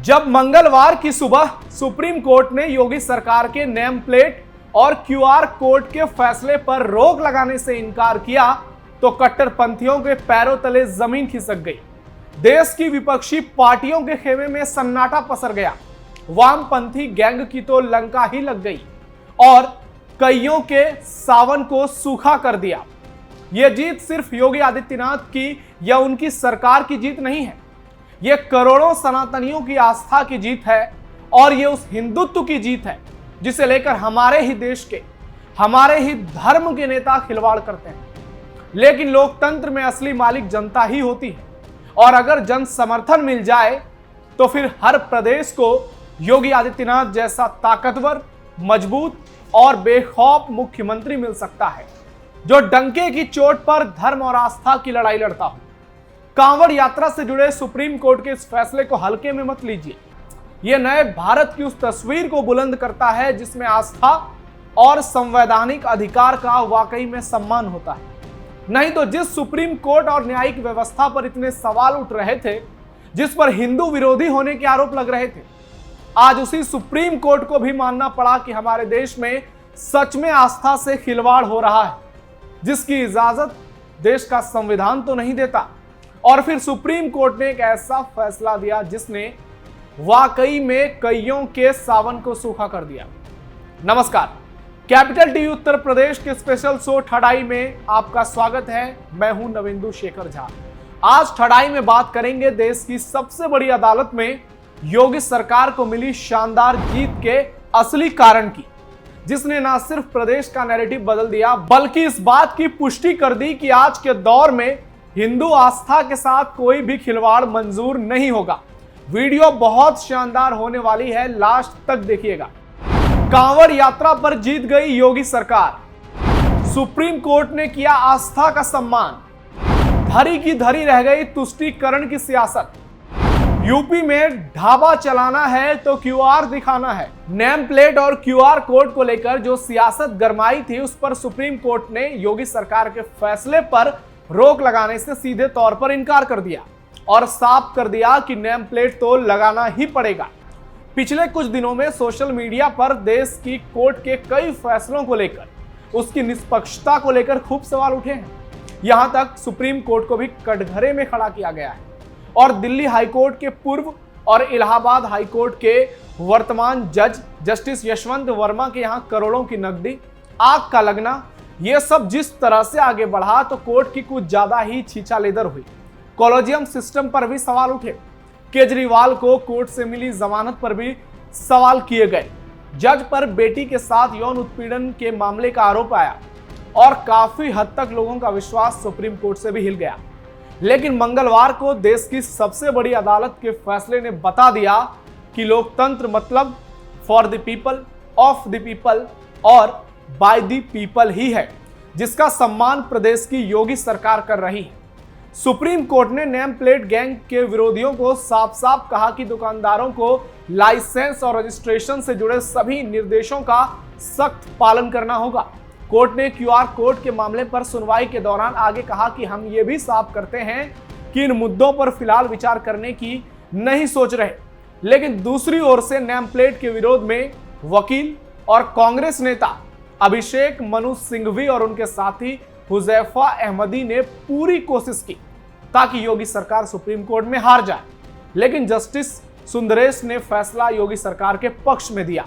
जब मंगलवार की सुबह सुप्रीम कोर्ट ने योगी सरकार के नेम प्लेट और क्यूआर कोड के फैसले पर रोक लगाने से इनकार किया तो कट्टरपंथियों के पैरों तले जमीन खिसक गई। देश की विपक्षी पार्टियों के खेमे में सन्नाटा पसर गया। वामपंथी गैंग की तो लंका ही लग गई और कईयों के सावन को सूखा कर दिया। यह जीत सिर्फ योगी आदित्यनाथ की या उनकी सरकार की जीत नहीं है, यह करोड़ों सनातनियों की आस्था की जीत है और यह उस हिंदुत्व की जीत है जिसे लेकर हमारे ही देश के, हमारे ही धर्म के नेता खिलवाड़ करते हैं। लेकिन लोकतंत्र में असली मालिक जनता ही होती है और अगर जन समर्थन मिल जाए तो फिर हर प्रदेश को योगी आदित्यनाथ जैसा ताकतवर, मजबूत और बेखौफ मुख्यमंत्री मिल सकता है जो डंके की चोट पर धर्म और आस्था की लड़ाई लड़ता हो। कांवड़ यात्रा से जुड़े सुप्रीम कोर्ट के इस फैसले को हल्के में मत लीजिए। यह नए भारत की उस तस्वीर को बुलंद करता है जिसमें आस्था और संवैधानिक अधिकार का वाकई में सम्मान होता है। नहीं तो जिस सुप्रीम कोर्ट और न्यायिक व्यवस्था पर इतने सवाल उठ रहे थे, जिस पर हिंदू विरोधी होने के आरोप लग रहे थे, आज उसी सुप्रीम कोर्ट को भी मानना पड़ा कि हमारे देश में सच में आस्था से खिलवाड़ हो रहा है, जिसकी इजाजत देश का संविधान तो नहीं देता। और फिर सुप्रीम कोर्ट ने एक ऐसा फैसला दिया जिसने वाकई में कईयों के सावन को सूखा कर दिया। नमस्कार, कैपिटल टीवी उत्तर प्रदेश के स्पेशल शो ठड़ाई में आपका स्वागत है। मैं हूं नविंदु शेखर झा। आज ठड़ाई में बात करेंगे देश की सबसे बड़ी अदालत में योगी सरकार को मिली शानदार जीत के असली कारण की, जिसने न सिर्फ प्रदेश का नैरेटिव बदल दिया बल्कि इस बात की पुष्टि कर दी कि आज के दौर में हिंदू आस्था के साथ कोई भी खिलवाड़ मंजूर नहीं होगा। वीडियो बहुत शानदार होने वाली है, लास्ट तक देखिएगा। कांवड़ यात्रा पर जीत गई योगी सरकार, सुप्रीम कोर्ट ने किया आस्था का सम्मान, धरी की धरी रह गई तुष्टीकरण की सियासत। यूपी में ढाबा चलाना है तो क्यूआर दिखाना है। नेम प्लेट और क्यूआर कोड को लेकर जो सियासत गरमाई थी उस पर सुप्रीम कोर्ट ने योगी सरकार के फैसले पर रोक लगाने से सीधे तौर पर इनकार कर दिया और साफ कर दिया कि नेम प्लेट तो लगाना ही पड़ेगा। पिछले कुछ दिनों में सोशल मीडिया पर देश की कोर्ट के कई फैसलों को लेकर, उसकी निष्पक्षता को लेकर खूब सवाल उठे हैं। यहां तक सुप्रीम कोर्ट को भी कटघरे में खड़ा किया गया है और दिल्ली हाईकोर्ट के पूर्व और इलाहाबाद हाईकोर्ट के वर्तमान जज जस्टिस यशवंत वर्मा के यहां करोड़ों की नकदी, आग का लगना, यह सब जिस तरह से आगे बढ़ा तो कोर्ट की कुछ ज्यादा ही छीछालेदर हुई। कॉलेजियम सिस्टम पर भी सवाल उठे। केजरीवाल को कोर्ट से मिली जमानत पर भी सवाल किए गए। जज पर बेटी के साथ यौन उत्पीड़न के मामले का आरोप आया और काफी हद तक लोगों का विश्वास सुप्रीम कोर्ट से भी हिल गया। लेकिन मंगलवार को देश की सबसे बड़ी अदालत के फैसले ने बता दिया कि लोकतंत्र मतलब for the people, of the people और बाय द पीपल ही है, जिसका सम्मान प्रदेश की योगी सरकार कर रही है। सुप्रीम कोर्ट ने नेम प्लेट गैंग के विरोधियों को साफ साफ कहा कि दुकानदारों को लाइसेंस और रजिस्ट्रेशन से जुड़े सभी निर्देशों का सख्त पालन करना होगा। कोर्ट ने क्यूआर कोड के मामले पर सुनवाई के दौरान आगे कहा कि हम ये भी साफ करते हैं कि इन मुद्दों पर फिलहाल विचार करने की नहीं सोच रहे। लेकिन दूसरी ओर से नेम प्लेट के विरोध में वकील और कांग्रेस नेता अभिषेक मनु सिंघवी और उनके साथी हुजैफा अहमदी ने पूरी कोशिश की ताकि योगी सरकार सुप्रीम कोर्ट में हार जाए। लेकिन जस्टिस सुंदरेश ने फैसला योगी सरकार के पक्ष में दिया।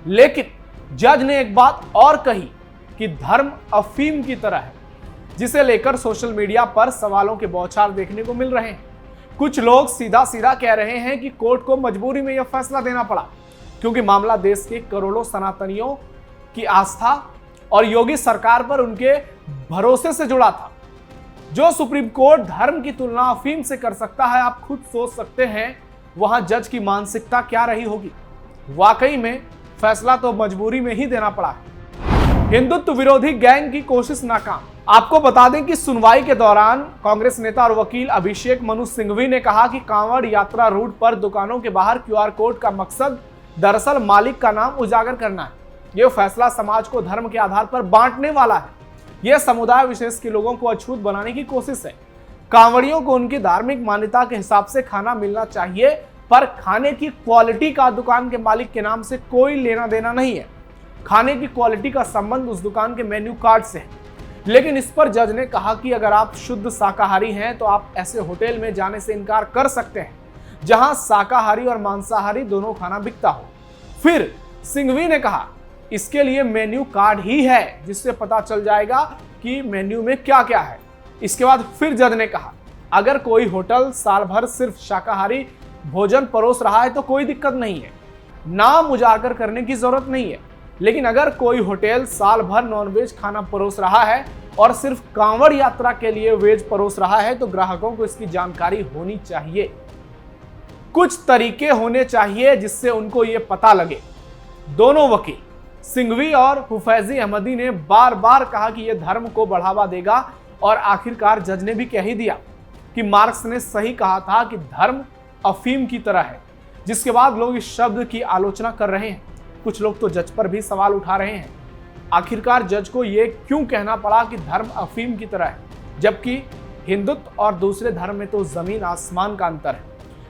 लेकिन जज ने एक बात और कही कि धर्म अफीम की तरह है, जिसे लेकर सोशल मीडिया पर सवालों के बौछार देखने को मिल रहे हैं। कुछ लोग सीधा सीधा कह रहे हैं कि कोर्ट को मजबूरी में यह फैसला देना पड़ा क्योंकि मामला देश के करोड़ों सनातनियों की आस्था और योगी सरकार पर उनके भरोसे से जुड़ा था। जो सुप्रीम कोर्ट धर्म की तुलना अफीम से कर सकता है, आप खुद सोच सकते हैं वहां जज की मानसिकता क्या रही होगी। वाकई में फैसला तो मजबूरी में ही देना पड़ा है। हिंदुत्व विरोधी गैंग की कोशिश नाकाम। आपको बता दें कि सुनवाई के दौरान कांग्रेस नेता और वकील अभिषेक मनु सिंघवी ने कहा कि कांवड़ यात्रा रूट पर दुकानों के बाहर क्यूआर कोड का मकसद दरअसल मालिक का नाम उजागर करना है। यह फैसला समाज को धर्म के आधार पर बांटने वाला है। यह समुदाय विशेष के लोगों को अछूत बनाने की कोशिश है। कांवड़ियों को उनकी धार्मिक मान्यता के हिसाब से खाना मिलना चाहिए पर खाने की क्वालिटी का दुकान के मालिक के नाम से कोई लेना देना नहीं है। खाने की क्वालिटी का संबंध उस दुकान के मेन्यू कार्ड से है। लेकिन इस पर जज ने कहा कि अगर आप शुद्ध शाकाहारी हैं तो आप ऐसे होटल में जाने से इनकार कर सकते हैं जहां शाकाहारी और मांसाहारी दोनों खाना बिकता हो। फिर सिंघवी ने कहा इसके लिए मेन्यू कार्ड ही है जिससे पता चल जाएगा कि मेन्यू में क्या क्या है। इसके बाद फिर जज ने कहा अगर कोई होटल साल भर सिर्फ शाकाहारी भोजन परोस रहा है तो कोई दिक्कत नहीं है, नाम उजागर करने की जरूरत नहीं है। लेकिन अगर कोई होटल साल भर नॉनवेज खाना परोस रहा है और सिर्फ कांवड़ यात्रा के लिए वेज परोस रहा है तो ग्राहकों को इसकी जानकारी होनी चाहिए। कुछ तरीके होने चाहिए जिससे उनको यह पता लगे। दोनों वकील सिंघवी और हुफैजी अहमदी ने बार बार कहा कि यह धर्म को बढ़ावा देगा और आखिरकार जज ने भी कह ही दिया कि मार्क्स ने सही कहा था कि धर्म अफीम की तरह है, जिसके बाद लोग इस शब्द की आलोचना कर रहे हैं। कुछ लोग तो जज पर भी सवाल उठा रहे हैं। आखिरकार जज को यह क्यों कहना पड़ा कि धर्म अफीम की तरह है, जबकि हिंदुत्व और दूसरे धर्म में तो जमीन आसमान का अंतर है।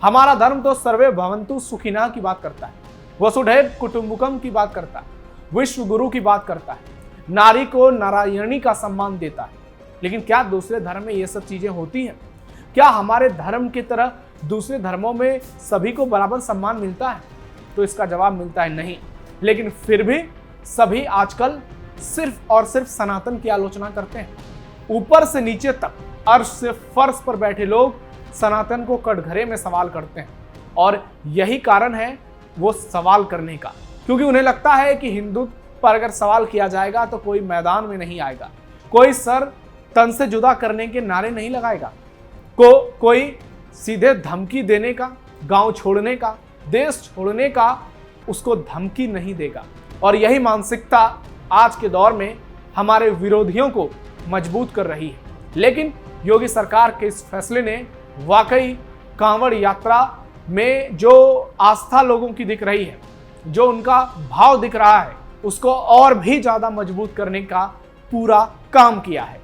हमारा धर्म तो सर्वे भवन्तु सुखिनः की बात करता है, वसुधैव कुटुंबकम की बात करता है, विश्व गुरु की बात करता है, नारी को नारायणी का सम्मान देता है। लेकिन क्या दूसरे धर्म में ये सब चीजें होती हैं? क्या हमारे धर्म की तरह दूसरे धर्मों में सभी को बराबर सम्मान मिलता है? तो इसका जवाब मिलता है नहीं। लेकिन फिर भी सभी आजकल सिर्फ और सिर्फ सनातन की आलोचना करते हैं। ऊपर से नीचे तक अर्श से फर्श पर बैठे लोग सनातन को कटघरे में सवाल करते हैं और यही कारण है वो सवाल करने का, क्योंकि उन्हें लगता है कि हिंदुत्व पर अगर सवाल किया जाएगा तो कोई मैदान में नहीं आएगा, कोई सर तन से जुदा करने के नारे नहीं लगाएगा, कोई सीधे धमकी देने का, गांव छोड़ने का, देश छोड़ने का उसको धमकी नहीं देगा। और यही मानसिकता आज के दौर में हमारे विरोधियों को मजबूत कर रही है। लेकिन योगी सरकार के इस फैसले ने वाकई कांवड़ यात्रा में जो आस्था लोगों की दिख रही है, जो उनका भाव दिख रहा है, उसको और भी ज्यादा मजबूत करने का पूरा काम किया है।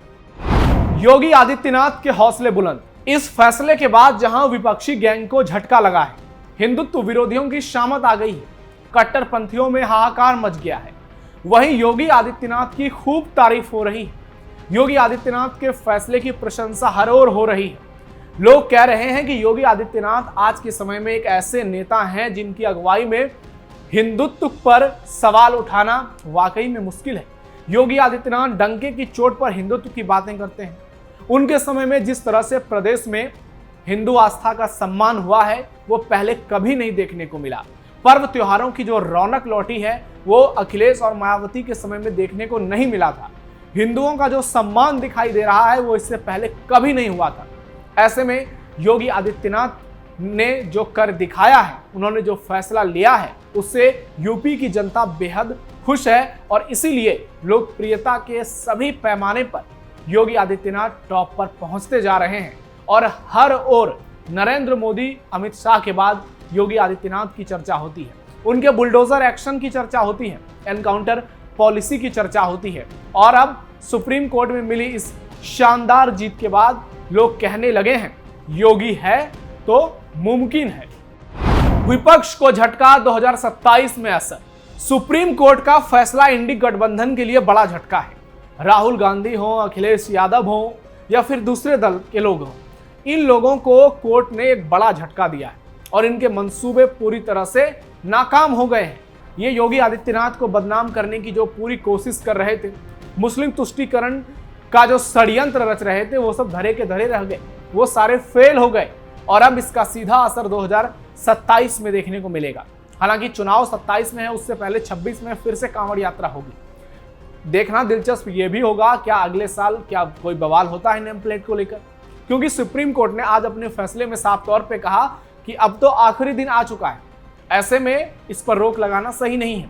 योगी आदित्यनाथ के हौसले बुलंद। इस फैसले के बाद जहां विपक्षी गैंग को झटका लगा है, हिंदुत्व विरोधियों की शामत आ गई है, कट्टरपंथियों में हाहाकार मच गया है, वहीं योगी आदित्यनाथ की खूब तारीफ हो रही है। योगी आदित्यनाथ के फैसले की प्रशंसा हर ओर हो रही है। लोग कह रहे हैं कि योगी आदित्यनाथ आज के समय में एक ऐसे नेता हैं जिनकी अगुवाई में हिंदुत्व पर सवाल उठाना वाकई में मुश्किल है। योगी आदित्यनाथ डंके की चोट पर हिंदुत्व की बातें करते हैं। उनके समय में जिस तरह से प्रदेश में हिंदू आस्था का सम्मान हुआ है वो पहले कभी नहीं देखने को मिला। पर्व त्योहारों की जो रौनक लौटी है वो अखिलेश और मायावती के समय में देखने को नहीं मिला था। हिंदुओं का जो सम्मान दिखाई दे रहा है वो इससे पहले कभी नहीं हुआ था। ऐसे में योगी आदित्यनाथ ने जो कर दिखाया है, उन्होंने जो फैसला लिया है, उससे यूपी की जनता बेहद खुश है और इसीलिए लोकप्रियता के सभी पैमाने पर योगी आदित्यनाथ टॉप पर पहुंचते जा रहे हैं। और हर ओर नरेंद्र मोदी, अमित शाह के बाद योगी आदित्यनाथ की चर्चा होती है, उनके बुलडोजर एक्शन की चर्चा होती है, एनकाउंटर पॉलिसी की चर्चा होती है। और अब सुप्रीम कोर्ट में मिली इस शानदार जीत के बाद लोग कहने लगे हैं योगी है तो मुमकिन है। विपक्ष को झटका 2027 में असर। सुप्रीम कोर्ट का फैसला इंडी गठबंधन के लिए बड़ा झटका है। राहुल गांधी हो, अखिलेश यादव हो या फिर दूसरे दल के लोग हों, इन लोगों को कोर्ट ने एक बड़ा झटका दिया है और इनके मंसूबे पूरी तरह से नाकाम हो गए हैं। ये योगी आदित्यनाथ को बदनाम करने की जो पूरी कोशिश कर रहे थे, मुस्लिम तुष्टीकरण का जो षड्यंत्र रच रहे थे, वो सब धरे के धरे रह गए, वो सारे फेल हो गए और अब इसका सीधा असर 2027 में देखने को मिलेगा। हालांकि चुनाव 27 में है, उससे पहले 26 में फिर से कांवड़ यात्रा होगी। देखना दिलचस्प ये भी होगा क्या अगले साल क्या कोई बवाल होता है नेम प्लेट को लेकर, क्योंकि सुप्रीम कोर्ट ने आज अपने फैसले में साफ तौर पे कहा कि अब तो आखिरी दिन आ चुका है, ऐसे में इस पर रोक लगाना सही नहीं है।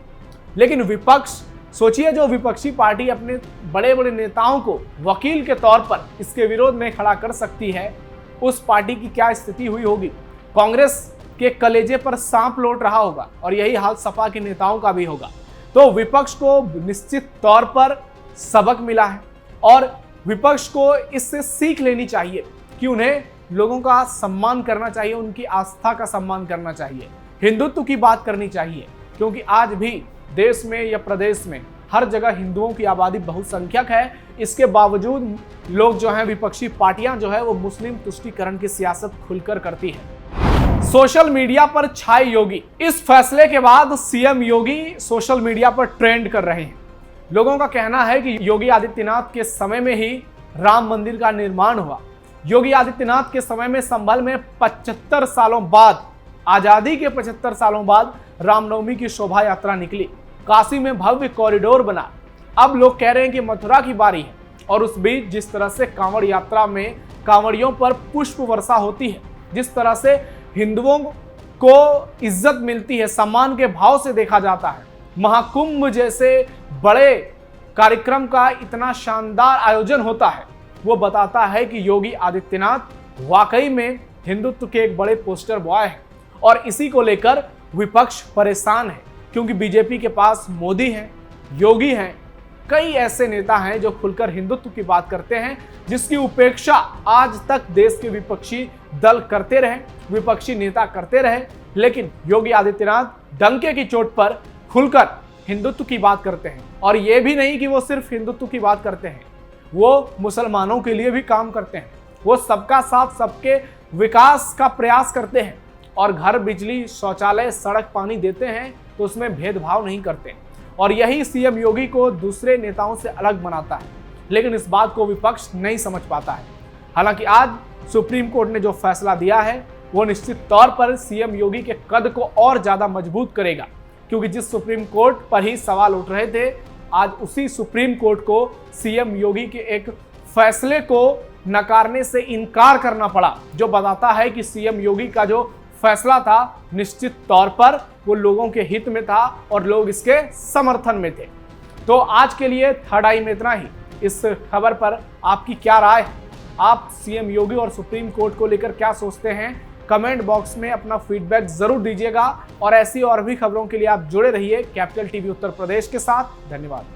लेकिन विपक्ष, सोचिए जो विपक्षी पार्टी अपने बड़े बड़े नेताओं को वकील के तौर पर इसके विरोध में खड़ा कर सकती है, उस पार्टी की क्या स्थिति हुई होगी। कांग्रेस के कलेजे पर सांप लौट रहा होगा और यही हाल सपा के नेताओं का भी होगा। तो विपक्ष को निश्चित तौर पर सबक मिला है और विपक्ष को इससे सीख लेनी चाहिए कि उन्हें लोगों का सम्मान करना चाहिए, उनकी आस्था का सम्मान करना चाहिए, हिंदुत्व की बात करनी चाहिए, क्योंकि आज भी देश में या प्रदेश में हर जगह हिंदुओं की आबादी बहुसंख्यक है। इसके बावजूद लोग जो हैं, विपक्षी पार्टियां जो है वो मुस्लिम तुष्टीकरण की सियासत खुलकर करती है। सोशल मीडिया पर छाए योगी। इस फैसले के बाद सीएम योगी सोशल मीडिया पर ट्रेंड कर रहे हैं। लोगों का कहना है कि योगी आदित्यनाथ के समय में ही राम मंदिर का निर्माण हुआ। योगी आदित्यनाथ के समय में संभल में 75 सालों बाद, आजादी के 75 सालों बाद रामनवमी की शोभा यात्रा निकली। काशी में भव्य कॉरिडोर बना। अब लोग कह रहे हैं कि मथुरा की बारी है। और उस बीच जिस तरह से कांवड़ यात्रा में कांवड़ियों पर पुष्प वर्षा होती है, जिस तरह से हिंदुओं को इज्जत मिलती है, सम्मान के भाव से देखा जाता है, महाकुंभ जैसे बड़े कार्यक्रम का इतना शानदार आयोजन होता है, वो बताता है कि योगी आदित्यनाथ वाकई में हिंदुत्व के एक बड़े पोस्टर बॉय हैं। और इसी को लेकर विपक्ष परेशान है, क्योंकि बीजेपी के पास मोदी हैं, योगी हैं, कई ऐसे नेता हैं जो खुलकर हिंदुत्व की बात करते हैं, जिसकी उपेक्षा आज तक देश के विपक्षी दल करते रहे, विपक्षी नेता करते रहे। लेकिन योगी आदित्यनाथ डंके की चोट पर खुलकर हिंदुत्व की बात करते हैं। और ये भी नहीं कि वो सिर्फ हिंदुत्व की बात करते हैं, वो मुसलमानों के लिए भी काम करते हैं। वो सबका साथ, सबके विकास का प्रयास करते हैं और घर, बिजली, शौचालय, सड़क, पानी देते हैं, तो उसमें भेदभाव नहीं करते। और यही सीएम योगी को दूसरे नेताओं से अलग बनाता है। लेकिन इस बात को विपक्ष नहीं समझ पाता है। हालांकि आज सुप्रीम कोर्ट ने जो फैसला दिया है वो निश्चित तौर पर सीएम योगी के कद को और ज्यादा मजबूत करेगा, क्योंकि जिस सुप्रीम कोर्ट पर ही सवाल उठ रहे थे, आज उसी सुप्रीम कोर्ट को सीएम योगी के एक फैसले को नकारने से इनकार करना पड़ा, जो बताता है कि सीएम योगी का जो फैसला था निश्चित तौर पर वो लोगों के हित में था और लोग इसके समर्थन में थे। तो आज के लिए थर्ड आई में इतना ही। इस खबर पर आपकी क्या राय है? आप सीएम योगी और सुप्रीम कोर्ट को लेकर क्या सोचते हैं? कमेंट बॉक्स में अपना फीडबैक जरूर दीजिएगा। और ऐसी और भी खबरों के लिए आप जुड़े रहिए कैपिटल टीवी उत्तर प्रदेश के साथ। धन्यवाद।